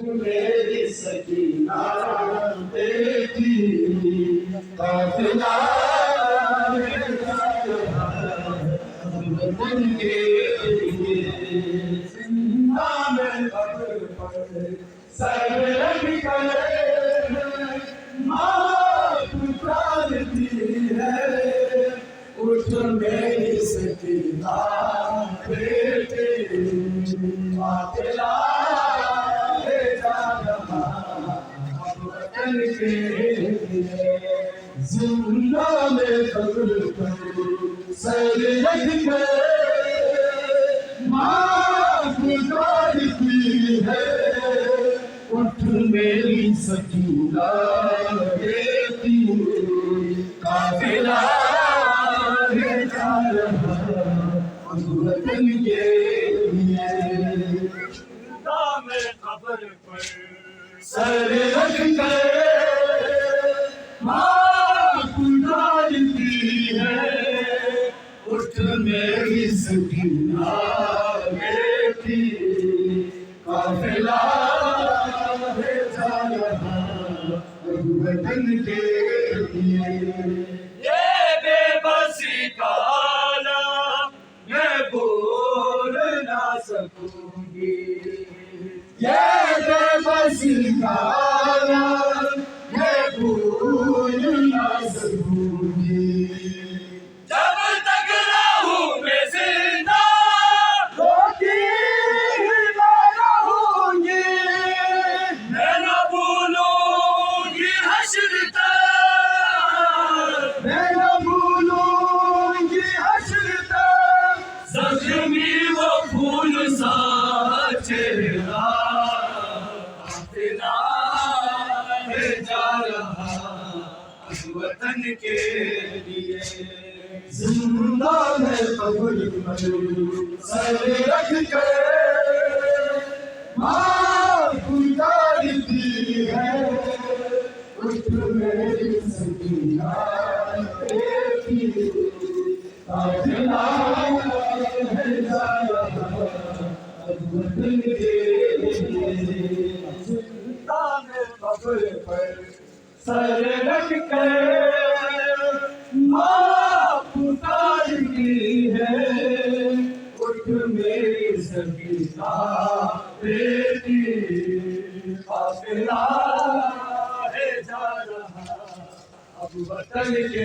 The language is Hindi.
मेरी सकीना बेटी काफिला वतन के लिए जिंदा में कब्र पर सर रख कर माँ पुकारती है उठ मेरी सकीना बेटी काफिला जिंदा में कब्र पर सर रख कर माँ पुकारती है उठ मेरी सकीना बेटी काफिला है जा रहा अब वतन के लिए जिंदा में कब्र पर सर रख कर माँ पुकारती है उठ मेरी सकीना बेटी काफिला है जा रहा अब वतन के लिए ये बेबसी का आलम मैं बोल ना सकूंगी ये बेबसी का आलम मैं भूल ना सकूंगी जब तक रहूं मैं जिंदा रोती ना रहूंगी मैं न भूलूंगी हश्र तक मैं न भूलूंगी हश्र तक जख्मी वो फूल सा चेहरा जा रहा वतन के लिए जिंदा में कब्र पर सर रख कर माँ पुकारती है उठ मेरी सकीना बेटी काफिला है जा रहा अब वतन के लिए जिंदा में कब्र पर सर रख कर माँ पुकारती है उठ मेरी सकीना बेटी काफिला है जा रहा अब वतन के